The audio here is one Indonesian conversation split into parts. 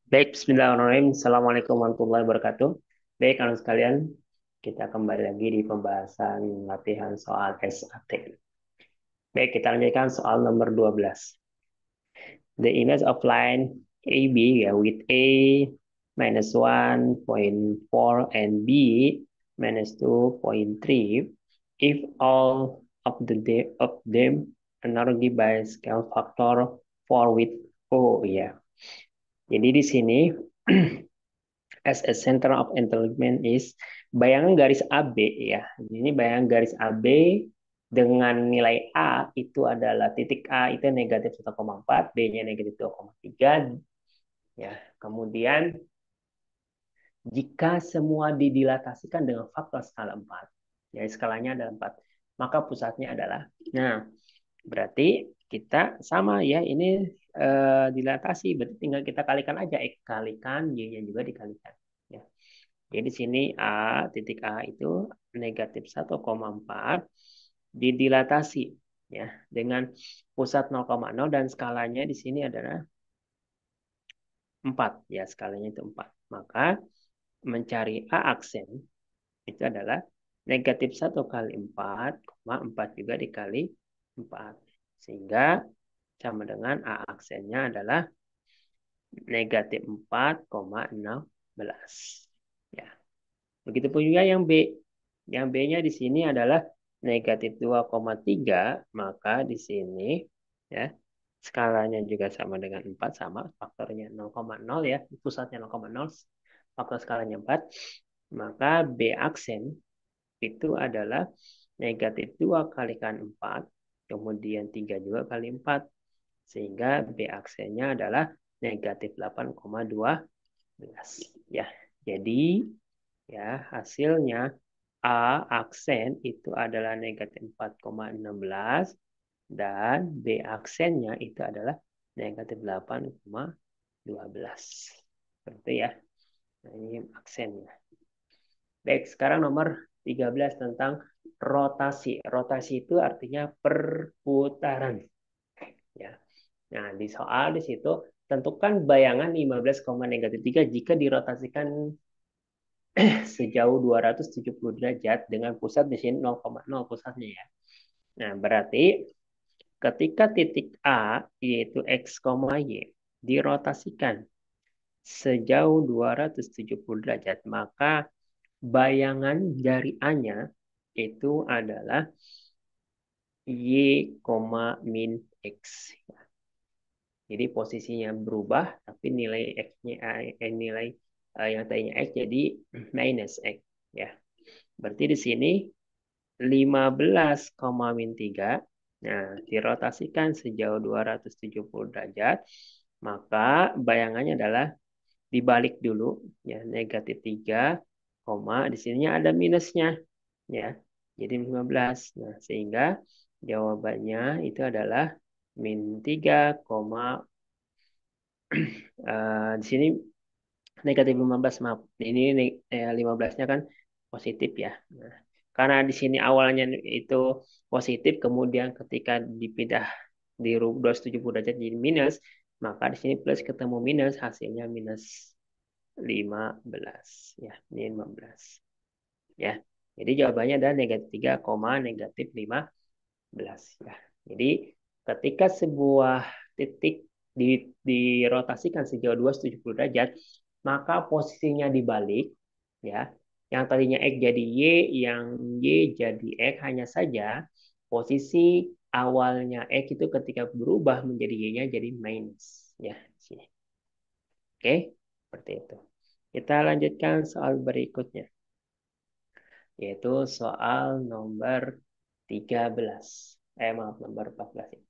Baik, bismillahirrahmanirrahim. Assalamualaikum warahmatullahi wabarakatuh. Baik, anak sekalian, kita kembali lagi di pembahasan latihan soal SAT. Baik, kita lanjutkan soal nomor 12. The image of line AB with A minus 1.4 and B minus 2.3 if all of them analogy by scale factor 4 with O, ya. Jadi di sini as a center of entanglement is bayangan garis AB, ya. Ini bayangan garis AB dengan nilai A itu adalah titik A itu negatif 1,4, B-nya negatif 2,3, ya. Kemudian jika semua didilatasikan dengan faktor skala 4, ya skalanya ada 4, maka pusatnya adalah, nah berarti kita sama ya, ini dilatasi, berarti tinggal kita kalikan aja, X kalikan Y-nya juga dikalikan, ya. Jadi di sini A, titik A itu negatif 1,4 didilatasi, ya, dengan pusat 0,0 dan skalanya di sini adalah 4, ya, skalanya itu 4. Maka mencari A aksen itu adalah negatif 1 kali 4, 4 juga dikali 4. Sehingga sama dengan A aksennya adalah negatif 4,16. Ya. Begitupun juga yang B. Yang B-nya di sini adalah negatif 2,3, maka di sini ya skalanya juga sama dengan 4, sama faktornya 0,0 ya, pusatnya 0,0, faktor skalanya 4, maka B aksen itu adalah negatif 2 kalikan 4, kemudian 3 juga kali 4, sehingga B aksennya adalah negatif 8,12. Ya, jadi ya hasilnya A aksen itu adalah negatif 4,16 dan B aksennya itu adalah negatif 8,12. Seperti ya. Nah, ini aksennya. Baik, sekarang nomor 13 tentang rotasi. Rotasi itu artinya perputaran, ya. Nah, di soal di situ tentukan bayangan 15,-3 jika dirotasikan sejauh 270 derajat dengan pusat di sini 0,0 pusatnya, ya. Nah, berarti ketika titik A yaitu X, Y dirotasikan sejauh 270 derajat, maka bayangan dari A-nya itu adalah Y, min X. Jadi posisinya berubah, tapi nilai X-nya, nilai yang tadinya X jadi minus X. Ya. Berarti di sini 15, min 3. Nah, dirotasikan sejauh 270 derajat, maka bayangannya adalah dibalik dulu, ya, negatif 3, di sininya ada minusnya, ya. Jadi 15. Nah, sehingga jawabannya itu adalah min 3, di sini negatif 15, maaf. Ini 15-nya kan positif, ya. Nah, karena di sini awalnya itu positif, kemudian ketika dipindah di 270 derajat jadi minus, maka di sini plus ketemu minus, hasilnya minus 15, ya. Ini 15. Ya. Jadi jawabannya adalah negatif 3, negatif 15, ya. Jadi ketika sebuah titik dirotasikan sejauh 270 derajat, maka posisinya dibalik, ya. Yang tadinya X jadi Y, yang Y jadi X, hanya saja posisi awalnya X itu ketika berubah menjadi Y-nya jadi minus, ya. Oke, seperti itu. Kita lanjutkan soal berikutnya, yaitu soal nomor 13. Maaf, nomor 14.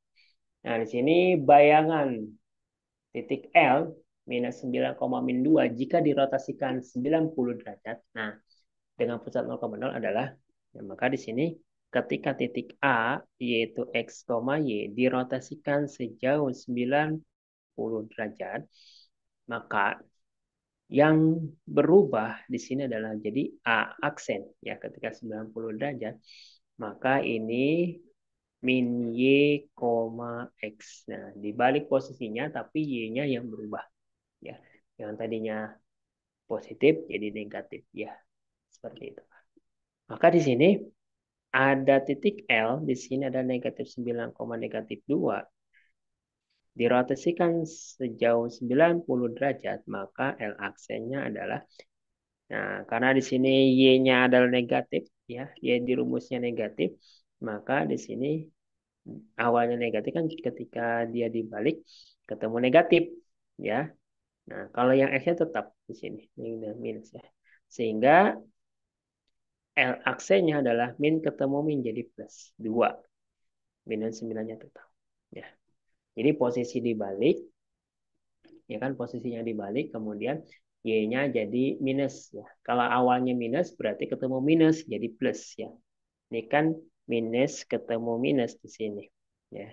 Nah, di sini bayangan titik L minus 9,2 jika dirotasikan 90 derajat. Nah, dengan pusat 0,0 adalah, ya, maka di sini ketika titik A yaitu X, Y dirotasikan sejauh 90 derajat, maka yang berubah di sini adalah jadi A aksen, ya, ketika 90 derajat, maka ini min Y, X. Nah, dibalik posisinya tapi Y-nya yang berubah, ya. Yang tadinya positif jadi negatif ya. Seperti itu. Maka di sini ada titik L, di sini ada negatif 9, negatif 2. Dirotasikan sejauh 90 derajat, maka L aksennya adalah, nah, karena di sini Y-nya adalah negatif, ya, Y di rumusnya negatif, maka di sini awalnya negatif kan ketika dia dibalik ketemu negatif, ya. Nah, kalau yang X-nya tetap di sini, ini minus ya. Sehingga L aksennya adalah min ketemu min jadi plus 2. Minus 9-nya tetap. Ya. Jadi posisi dibalik, ya kan posisinya dibalik, kemudian Y-nya jadi minus. Ya. Kalau awalnya minus, berarti ketemu minus, jadi plus. Ya. Ini kan minus ketemu minus di sini. Ya.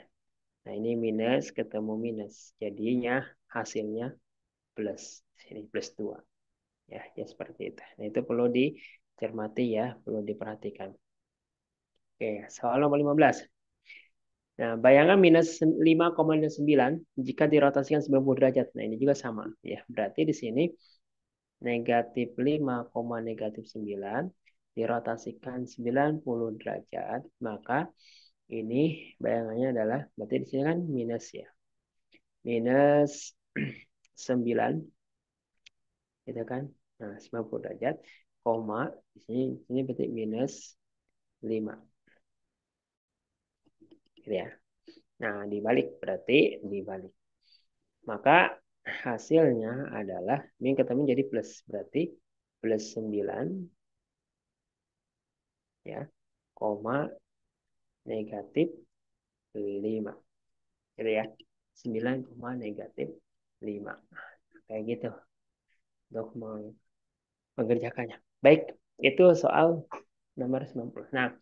Nah, ini minus ketemu minus. Jadinya hasilnya plus. Sini plus 2. Ya, ya seperti itu. Nah, itu perlu dicermati ya, perlu diperhatikan. Oke, soal nomor 15. Nah, bayangan minus 5,9 jika dirotasikan 90 derajat. Nah, ini juga sama. Ya, berarti di sini negatif 5, negatif 9 dirotasikan 90 derajat. Maka ini bayangannya adalah, berarti di sini kan minus ya. Minus 9, gitu kan. Nah, 90 derajat, koma, di sini berarti minus 5. Gitu ya. Nah, dibalik berarti dibalik. Maka hasilnya adalah min ketemu jadi plus. Berarti plus 9 ya, koma negatif 5. Gitu ya. 9, negatif 5. Kayak gitu untuk mengerjakannya. Baik, itu soal nomor 90. Nah,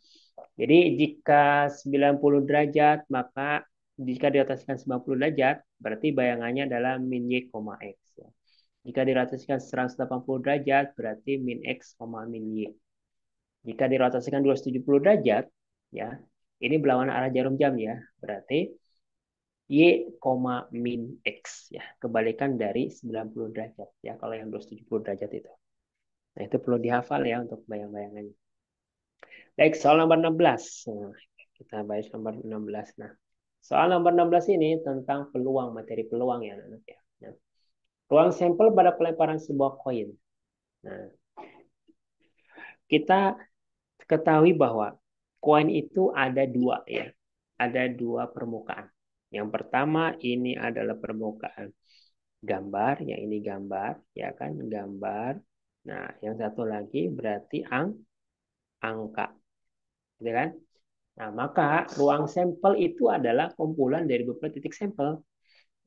jadi jika 90 derajat, maka jika di ataskan 90 derajat, berarti bayangannya adalah min Y, X. Ya. Jika dirotasikan 180 derajat, berarti min X, min Y. Jika dirotasikan 270 derajat, ya, ini berlawanan arah jarum jam ya, berarti Y, min X. Ya, kebalikan dari 90 derajat. Ya, kalau yang 270 derajat itu. Nah, itu perlu dihafal ya untuk bayang-bayangannya. Baik, soal nomor 16. Nah, kita bahas nomor 16. Nah, soal nomor 16 ini tentang peluang, materi peluang ya, anak-anak ya. Nah, ruang sampel pada pelemparan sebuah koin. Nah, kita ketahui bahwa koin itu ada dua ya. Ada dua permukaan. Yang pertama ini adalah permukaan gambar, yang ini gambar, ya kan, gambar. Nah, yang satu lagi berarti angka, gitu kan? Nah, maka ruang sampel itu adalah kumpulan dari beberapa titik sampel.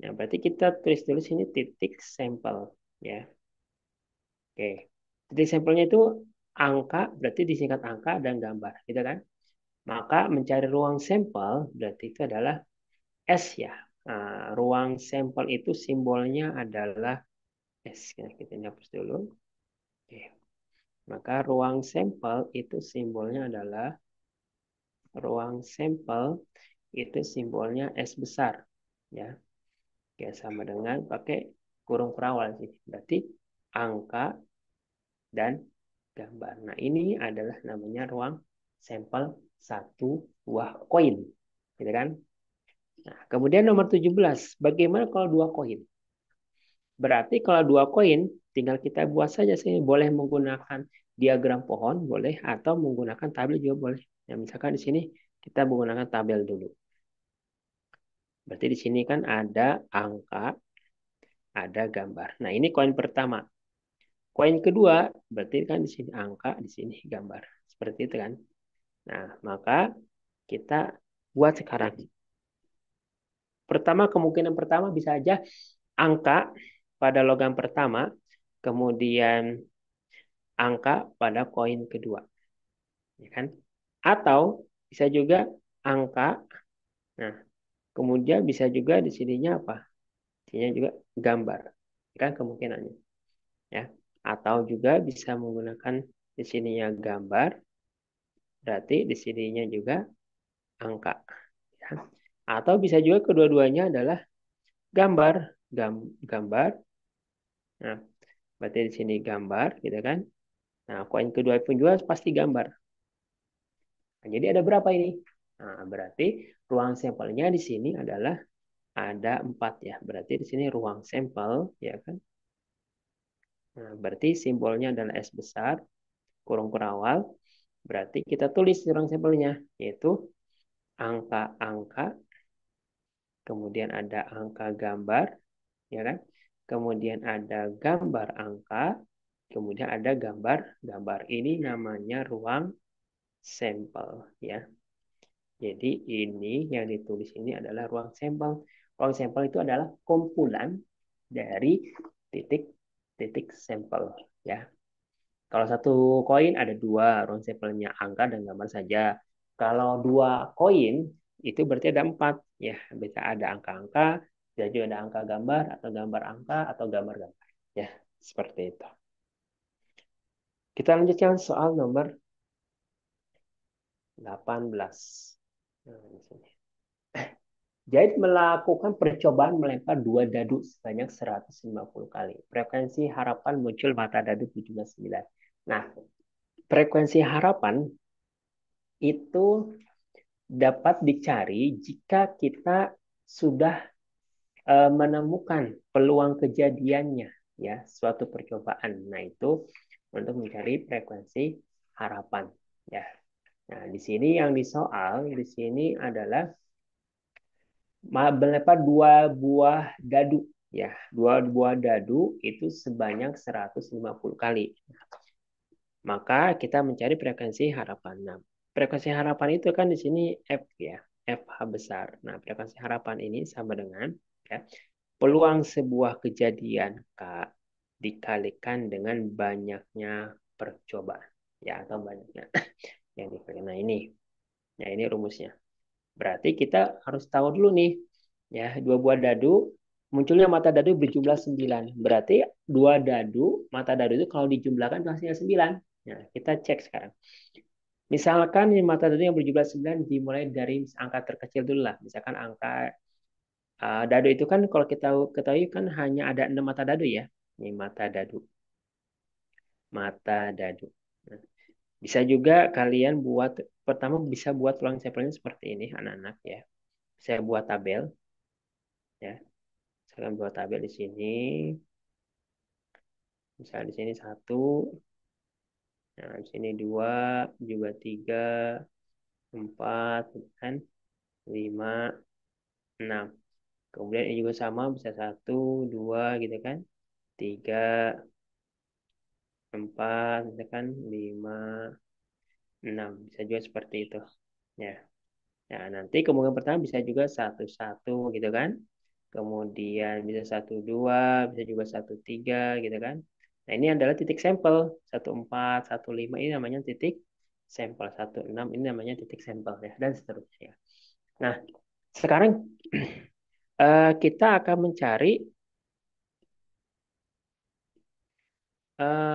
Nah, berarti kita tulis ini titik sampel, ya. Oke. Titik sampelnya itu angka, berarti disingkat angka dan gambar, gitu kan? Maka mencari ruang sampel berarti itu adalah S ya. Nah, ruang sampel itu simbolnya adalah S. Nah, kita hapus dulu. Oke. Maka ruang sampel itu simbolnya adalah S besar. Ya. Oke, sama dengan pakai kurung perawal sih. Berarti angka dan gambar. Nah, ini adalah namanya ruang sampel satu buah koin. Gitu kan? Nah, kemudian nomor 17. Bagaimana kalau dua koin? Berarti kalau dua koin, tinggal kita buat saja sih. Boleh menggunakan diagram pohon, boleh. Atau menggunakan tabel juga boleh. Nah, misalkan di sini kita menggunakan tabel dulu. Berarti di sini kan ada angka, ada gambar. Nah, ini koin pertama. Koin kedua, berarti kan di sini angka, di sini gambar. Seperti itu kan. Nah, maka kita buat sekarang. Pertama, kemungkinan pertama bisa aja angka pada logam pertama, kemudian angka pada koin kedua. Ya kan? Atau bisa juga angka, nah, kemudian bisa juga di sininya apa? Di sininya juga gambar. Ya kan kemungkinannya. Ya. Atau juga bisa menggunakan di sininya gambar, berarti di sininya juga angka. Ya. Atau bisa juga kedua-duanya adalah gambar, gambar, Nah, berarti di sini gambar, gitu kan? Nah, koin kedua pun juga pasti gambar. Nah, jadi ada berapa ini? Nah, berarti ruang sampelnya di sini adalah ada 4 ya. Berarti di sini ruang sampel, ya kan? Nah, berarti simbolnya adalah S besar, kurung perawal. Berarti kita tulis ruang sampelnya, yaitu angka-angka, kemudian ada angka gambar, ya kan? Kemudian ada gambar angka, kemudian ada gambar-gambar. Ini namanya ruang sampel, ya. Jadi ini yang ditulis ini adalah ruang sampel. Ruang sampel itu adalah kumpulan dari titik-titik sampel, ya. Kalau satu koin ada dua, ruang sampelnya angka dan gambar saja. Kalau dua koin itu berarti ada empat, ya. Bisa ada angka-angka, bisa juga ada angka gambar atau gambar angka atau gambar-gambar, ya. Seperti itu. Kita lanjutkan soal nomor 18. Nah, di sini. Jahit melakukan percobaan melempar dua dadu sebanyak 150 kali. Frekuensi harapan muncul mata dadu 79. Nah, frekuensi harapan itu dapat dicari jika kita sudah menemukan peluang kejadiannya, ya, suatu percobaan. Nah, itu untuk mencari frekuensi harapan, ya. Nah, di sini yang disoal di sini adalah melempar dua buah dadu, ya. Dua buah dadu itu sebanyak 150 kali. Maka kita mencari frekuensi harapan. Nah, frekuensi harapan itu kan di sini F, ya. FH besar. Nah, frekuensi harapan ini sama dengan, ya, peluang sebuah kejadian K dikalikan dengan banyaknya percobaan, ya, atau banyaknya yang dikalikan. Nah, ini. Nah, ini rumusnya. Berarti kita harus tahu dulu nih, ya, dua buah dadu, munculnya mata dadu berjumlah 9. Berarti dua dadu, mata dadu itu kalau dijumlahkan itu hasilnya 9. Nah, kita cek sekarang. Misalkan mata dadu yang berjumlah 9 dimulai dari angka terkecil dulu lah. Misalkan angka dadu itu kan kalau kita ketahui kan hanya ada 6 mata dadu, ya. Ini mata dadu. Mata dadu. Nah, bisa juga kalian buat, pertama bisa buat ruang sampelnya seperti ini, anak-anak, ya. Saya buat tabel, ya. Saya akan buat tabel di sini. Misalnya di sini satu, nah di sini dua, juga tiga, empat, kan, lima, enam. Kemudian ini juga sama, bisa satu, dua, gitu kan, tiga, empat, misalkan lima, enam. Bisa juga seperti itu, ya. Nah, nanti kemungkinan pertama bisa juga satu, satu, gitu kan. Kemudian bisa satu, dua, bisa juga satu, tiga, gitu kan. Nah, ini adalah titik sampel. Satu, empat, satu, lima, ini namanya titik sampel. Satu, enam, ini namanya titik sampel, ya. Dan seterusnya. Nah, sekarang kita akan mencari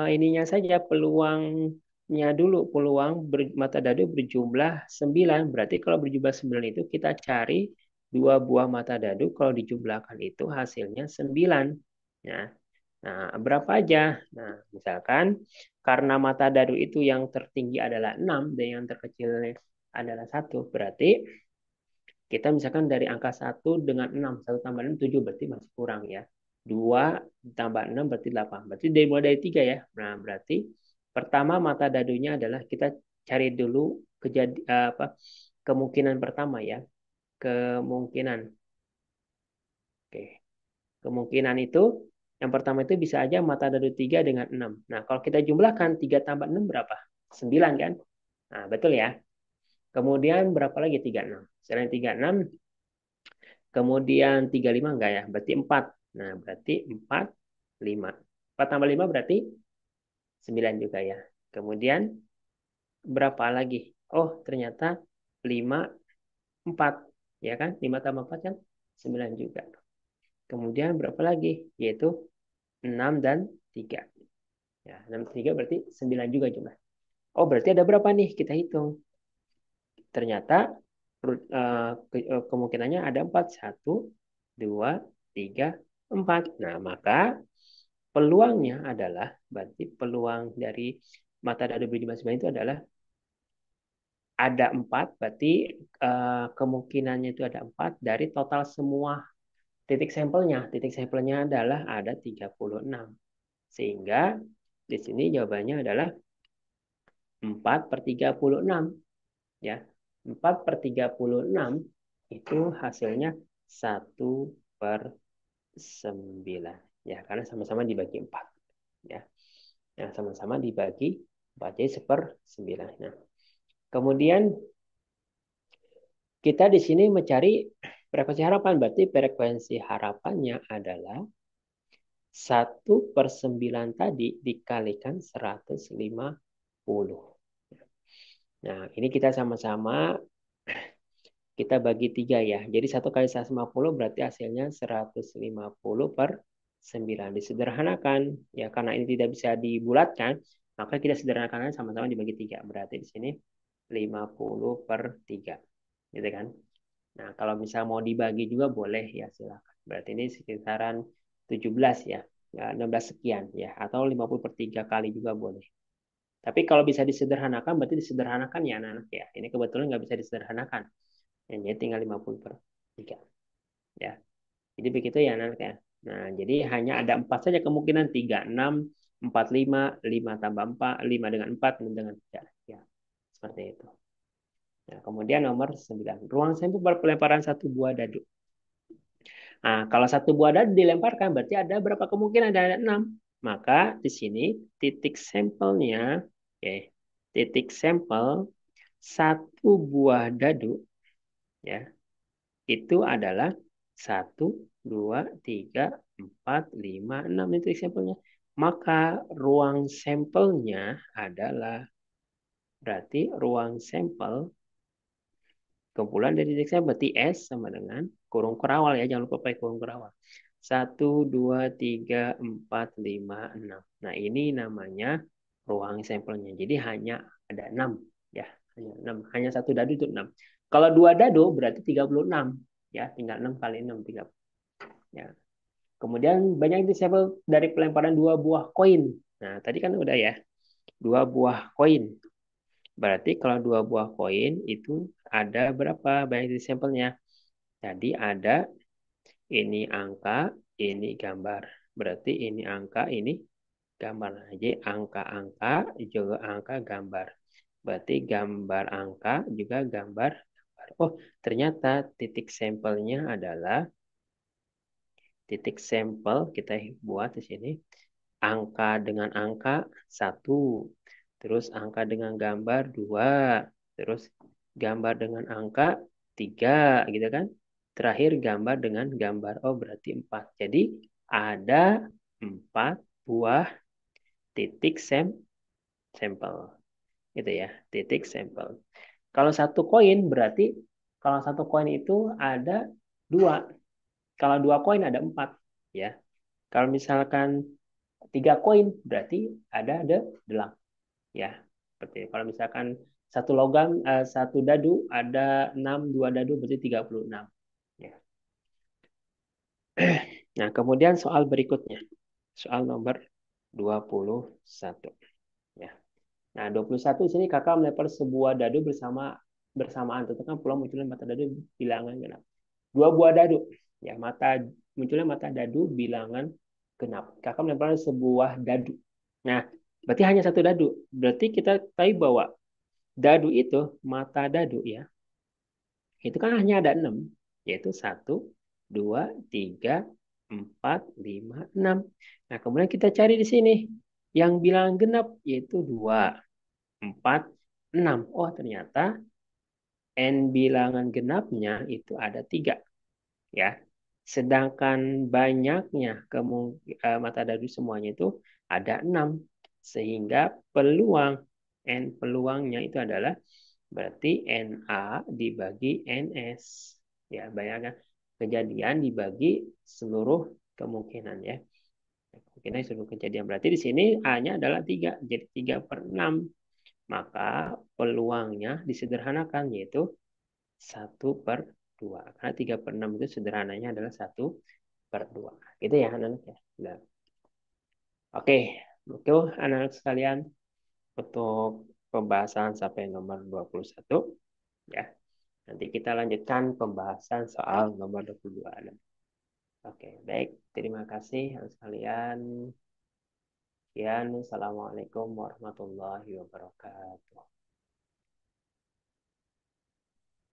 ininya saja, peluangnya dulu. Peluang mata dadu berjumlah 9. Berarti kalau berjumlah 9 itu kita cari dua buah mata dadu, kalau dijumlahkan itu hasilnya 9. Nah, berapa aja? Nah, misalkan karena mata dadu itu yang tertinggi adalah 6 dan yang terkecil adalah satu, berarti kita misalkan dari angka satu dengan 6, 1 tambah 6, 7, berarti masih kurang, ya. 2 tambah 6 berarti 8. Berarti mulai dari 3, ya. Nah, berarti pertama mata dadunya adalah kita cari dulu apa, kemungkinan pertama, ya. Kemungkinan. Oke. Kemungkinan itu yang pertama itu bisa aja mata dadu 3 dengan 6. Nah, kalau kita jumlahkan 3 tambah 6 berapa? 9, kan? Nah, betul, ya. Kemudian berapa lagi 36? Selain 36, kemudian 35 enggak, ya? Berarti 4. Nah, berarti 4, 5. 4 tambah 5 berarti 9 juga, ya. Kemudian berapa lagi? Oh, ternyata 5, 4. Ya kan? 5 tambah 4 kan 9 juga. Kemudian berapa lagi? Yaitu 6 dan 3. Ya, 6 dan 3 berarti 9 juga jumlah. Oh, berarti ada berapa nih? Kita hitung. Ternyata kemungkinannya ada 4. 1, 2, 3, 4. Nah, maka peluangnya adalah, berarti peluang dari mata dadu berjumlah 9 itu adalah ada 4, berarti kemungkinannya itu ada 4 dari total semua titik sampelnya. Titik sampelnya adalah ada 36. Sehingga di sini jawabannya adalah 4/36. Ya. 4/36 itu hasilnya 1/9. Ya, karena sama-sama dibagi 4. Ya. Nah, sama-sama dibagi 4, jadi 1/9. Nah, kemudian kita di sini mencari frekuensi harapan. Berarti frekuensi harapannya adalah 1/9 tadi dikalikan 150. Nah, ini kita sama-sama kita bagi 3 ya. Jadi 1 kali 150 berarti hasilnya 150/9. Disederhanakan. Ya, karena ini tidak bisa dibulatkan, maka kita sederhanakan sama-sama dibagi 3. Berarti di sini 50/3. Gitu kan? Nah, kalau misal mau dibagi juga boleh ya, silakan. Berarti ini sekitaran 17 ya. Ya, 16 sekian ya. Atau 50/3 kali juga boleh. Tapi kalau bisa disederhanakan, berarti disederhanakan ya anak-anak ya. Ini kebetulan nggak bisa disederhanakan. Jadi tinggal 50/3. Ya. Jadi begitu ya anak-anak ya. Nah, jadi hanya ada 4 saja kemungkinan. 3, 6, 4, 5, 5 tambah 4, 5 dengan 4, 6 dengan 3. Ya, seperti itu. Nah, kemudian nomor 9. Ruang sampel pelemparan satu buah dadu. Nah, kalau satu buah dadu dilemparkan, berarti ada berapa kemungkinan? Ada 6. Maka di sini titik sampelnya, oke, titik sampel satu buah dadu, ya, itu adalah 1, 2, 3, 4, 5, 6 itu sampelnya. Maka ruang sampelnya adalah, berarti ruang sampel kumpulan dari titik sampel berarti S sama dengan kurung kerawal ya. Jangan lupa pakai kurung kerawal. 1, 2, 3, 4, 5, 6. Nah, ini namanya ruang sampelnya. Jadi hanya ada 6 ya. Hanya 6. Hanya satu dadu itu 6. Kalau dua dadu berarti 36 ya. Tinggal 6 kali 6 30. Ya. Kemudian banyak sampel dari pelemparan dua buah koin. Nah, tadi kan udah ya. Dua buah koin. Berarti kalau dua buah koin itu ada berapa banyak sampelnya? Jadi ada ini angka, ini gambar. Berarti ini angka, ini gambar. Jadi angka-angka juga angka gambar. Berarti gambar angka juga gambar. Oh, ternyata titik sampelnya adalah titik sampel kita buat di sini. Angka dengan angka 1. Terus angka dengan gambar 2. Terus gambar dengan angka 3, gitu kan? Terakhir gambar dengan gambar. Oh, berarti 4. Jadi ada 4 buah titik sampel. Gitu ya, titik sampel. Kalau satu koin berarti kalau satu koin itu ada 2. Kalau 2 koin ada 4. Ya. Kalau misalkan 3 koin berarti ada 8. Ya, seperti itu. Kalau misalkan satu logam, satu dadu ada 6, 2 dadu berarti 36. Ya. Nah, kemudian soal berikutnya. Soal nomor 21. Ya. Nah, 21 di sini kakak melempar sebuah dadu bersamaan. Tentukan peluang munculnya mata dadu bilangan genap. Dua buah dadu. Ya, munculnya mata dadu bilangan genap. Kakak melempar sebuah dadu. Nah, berarti hanya satu dadu. Berarti kita tahu bahwa dadu itu, mata dadu ya, itu kan hanya ada 6. Yaitu 1, 2, 3, 4, 5, 6. Nah, kemudian kita cari di sini. Yang bilangan genap yaitu 2, 4, 6. Oh, ternyata N bilangan genapnya itu ada 3. Ya. Sedangkan banyaknya mata dadu semuanya itu ada 6. Sehingga peluang N peluangnya itu adalah berarti NA dibagi NS. Ya, bayangkan kejadian dibagi seluruh kemungkinan ya. Kemungkinan seluruh kejadian. Berarti di sini A-nya adalah 3. Jadi 3/6. Maka peluangnya disederhanakan yaitu 1/2. Karena 3/6 itu sederhananya adalah 1/2. Gitu ya anak-anak ya. Nah, Oke, itu anak sekalian untuk pembahasan sampai nomor 21 ya. Nanti kita lanjutkan pembahasan soal nomor 22. Oke, baik. Terima kasih anak sekalian. Sekian, Assalamualaikum warahmatullahi wabarakatuh.